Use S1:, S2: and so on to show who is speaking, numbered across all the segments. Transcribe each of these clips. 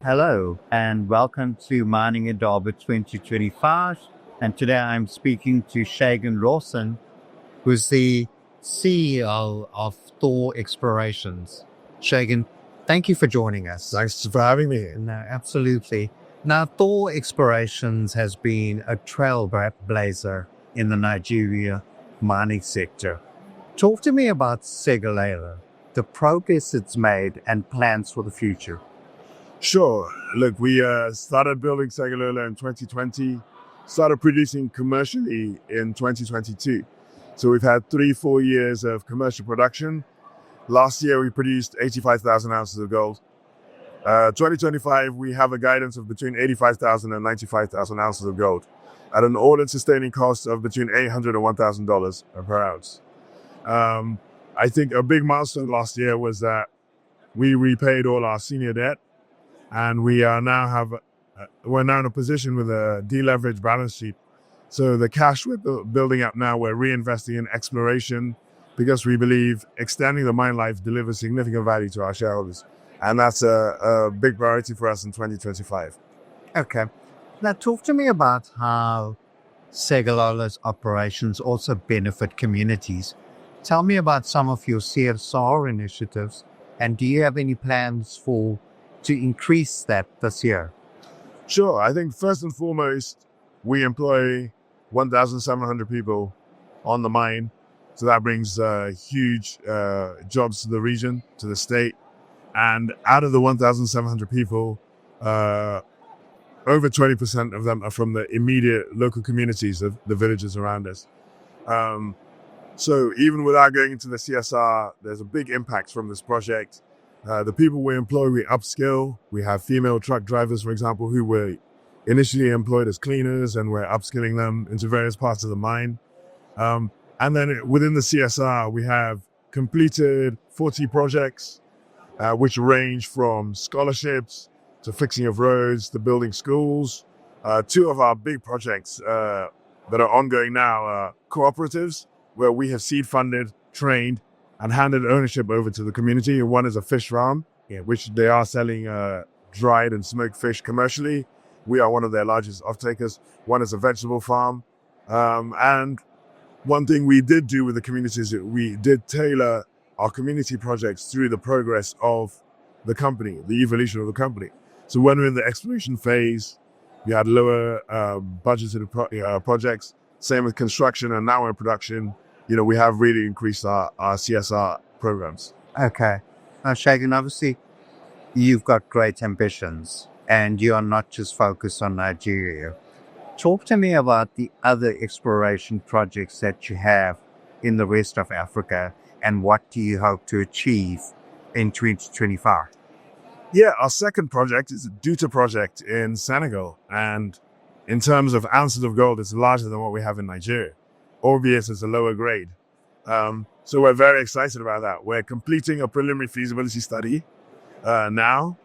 S1: Hello and welcome to Mining Indaba 2025. And today I'm speaking to Shagan Lawson, who's the CEO of Thor Explorations. Shagan, thank you for joining us.
S2: Thanks for having me.
S1: No, absolutely. Now, Thor Explorations has been a trailblazer in the Nigeria mining sector. Talk to me about Segilola, the progress it's made and plans for the future.
S2: Sure. Look, we started building Segilola in 2020, started producing commercially in 2022. So we've had 3-4 years of commercial production. Last year, we produced 85,000 ounces of gold. 2025, we have a guidance of between 85,000 and 95,000 ounces of gold at an all-in sustaining cost of between $800 and $1,000 per ounce. I think a big milestone last year was that we repaid all our senior debt, and we're now in a position with a deleveraged balance sheet. So the cash we're building up now, we're reinvesting in exploration because we believe extending the mine life delivers significant value to our shareholders. And that's a big priority for us in 2025.
S1: Okay. Now, talk to me about how Segilola's operations also benefit communities. Tell me about some of your CSR initiatives, and do you have any plans to increase that this year?
S2: Sure. I think first and foremost, we employ 1,700 people on the mine. So that brings huge jobs to the region, to the state. And out of the 1,700 people, over 20% of them are from the immediate local communities of the villages around us. So even without going into the CSR, there's a big impact from this project. The people we employ, we upskill. We have female truck drivers, for example, who were initially employed as cleaners, and we're upskilling them into various parts of the mine. And then within the CSR, we have completed 40 projects, which range from scholarships to fixing of roads to building schools. Two of our big projects that are ongoing now are cooperatives, where we have seed funded, trained, and handed ownership over to the community. One is a fish farm, which they are selling dried and smoked fish commercially. We are one of their largest off-takers. One is a vegetable farm. And one thing we did do with the community is that we did tailor our community projects through the progress of the company, the evolution of the company. So when we're in the exploration phase, we had lower budgeted projects. Same with construction, and now we're in production. We have really increased our CSR programs.
S1: Okay. Now, Shagan, obviously, you've got great ambitions, and you are not just focused on Nigeria. Talk to me about the other exploration projects that you have in the rest of Africa, and what do you hope to achieve in 2025?
S2: Yeah, our second project is a Douta project in Senegal. And in terms of ounces of gold, it's larger than what we have in Nigeria. Obvious, it's a lower grade. So we're very excited about that. We're completing a preliminary feasibility study now.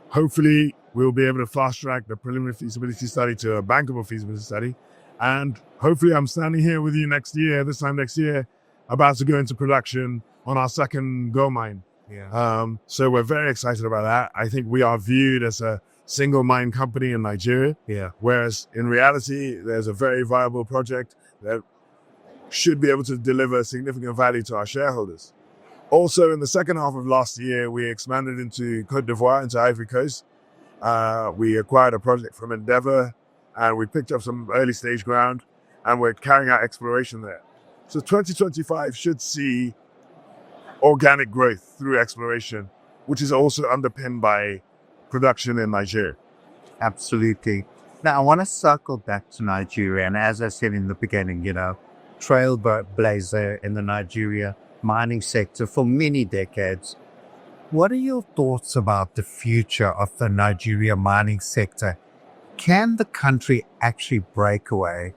S2: Hopefully, we'll be able to fast track the preliminary feasibility study to a bankable feasibility study. And hopefully I'm standing here with you this time next year, about to go into production on our second gold mine.
S1: Yeah.
S2: So we're very excited about that. I think we are viewed as a single mine company in Nigeria.
S1: Yeah.
S2: Whereas in reality, there's a very viable project that should be able to deliver significant value to our shareholders. Also, in the second half of last year, we expanded into Cote d'Ivoire, into Ivory Coast. We acquired a project from Indaba, and we picked up some early stage ground, and we're carrying out exploration there. So 2025 should see organic growth through exploration, which is also underpinned by production in Nigeria.
S1: Absolutely. Now, I want to circle back to Nigeria. And as I said in the beginning, trailblazer in the Nigeria mining sector for many decades. What are your thoughts about the future of the Nigeria mining sector? Can the country actually break away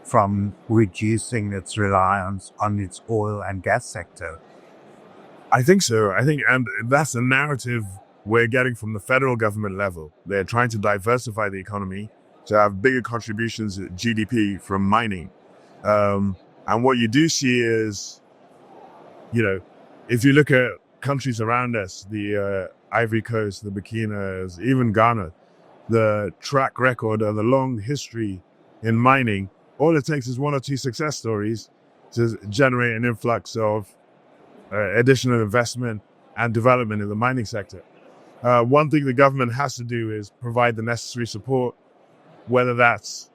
S1: from reducing its reliance on its oil and gas sector?
S2: I think so. And that's the narrative we're getting from the federal government level. They're trying to diversify the economy to have bigger contributions to GDP from mining. And what you do see is, if you look at countries around us, the Ivory Coast, the Burkinas, even Ghana, the track record and the long history in mining, all it takes is one or two success stories to generate an influx of additional investment and development in the mining sector. One thing the government has to do is provide the necessary support, whether that's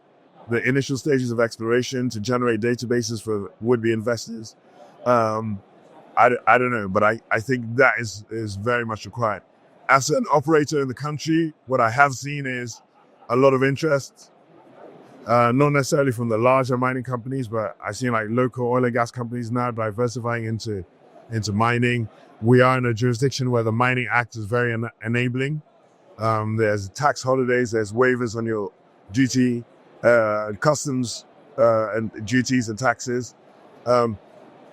S2: the initial stages of exploration to generate databases for would-be investors. I don't know, but I think that is very much required. As an operator in the country, what I have seen is a lot of interest, not necessarily from the larger mining companies, but I've seen like local oil and gas companies now diversifying into mining. We are in a jurisdiction where the Mining Act is very enabling. There's tax holidays, there's waivers on your duty, customs and duties and taxes.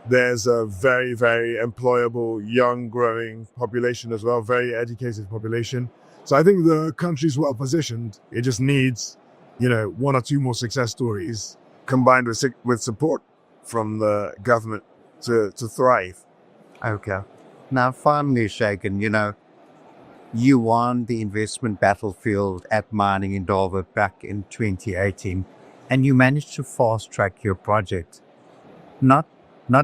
S2: There's a very, very employable, young, growing population as well, very educated population. So I think the country's well positioned. It just needs, one or two more success stories combined with support from the government to thrive.
S1: Okay. Now, finally, Shagan, you won the investment battlefield at Mining Indaba back in 2018, and you managed to fast track your project. Not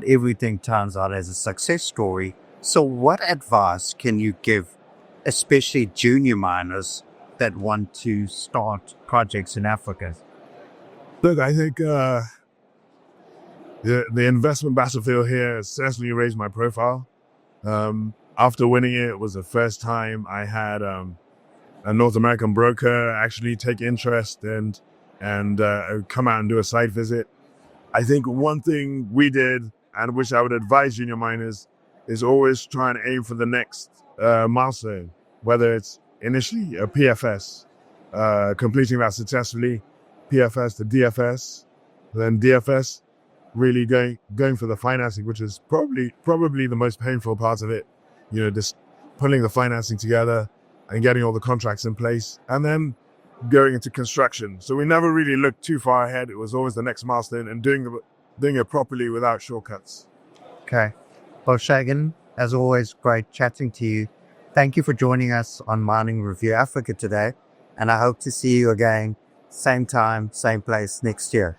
S1: everything turns out as a success story. So what advice can you give, especially junior miners that want to start projects in Africa?
S2: Look, I think the investment battlefield here has certainly raised my profile. After winning it, it was the first time I had a North American broker actually take interest and come out and do a site visit. I think one thing we did, and which I would advise junior miners, is always try and aim for the next milestone, whether it's initially a PFS, completing that successfully, PFS to DFS, then DFS, really going for the financing, which is probably the most painful part of it. Just pulling the financing together and getting all the contracts in place, and then going into construction. So we never really looked too far ahead. It was always the next milestone and doing it properly without shortcuts.
S1: Okay. Well, Shagan, as always, great chatting to you. Thank you for joining us on Mining Review Africa today, and I hope to see you again, same time, same place next year.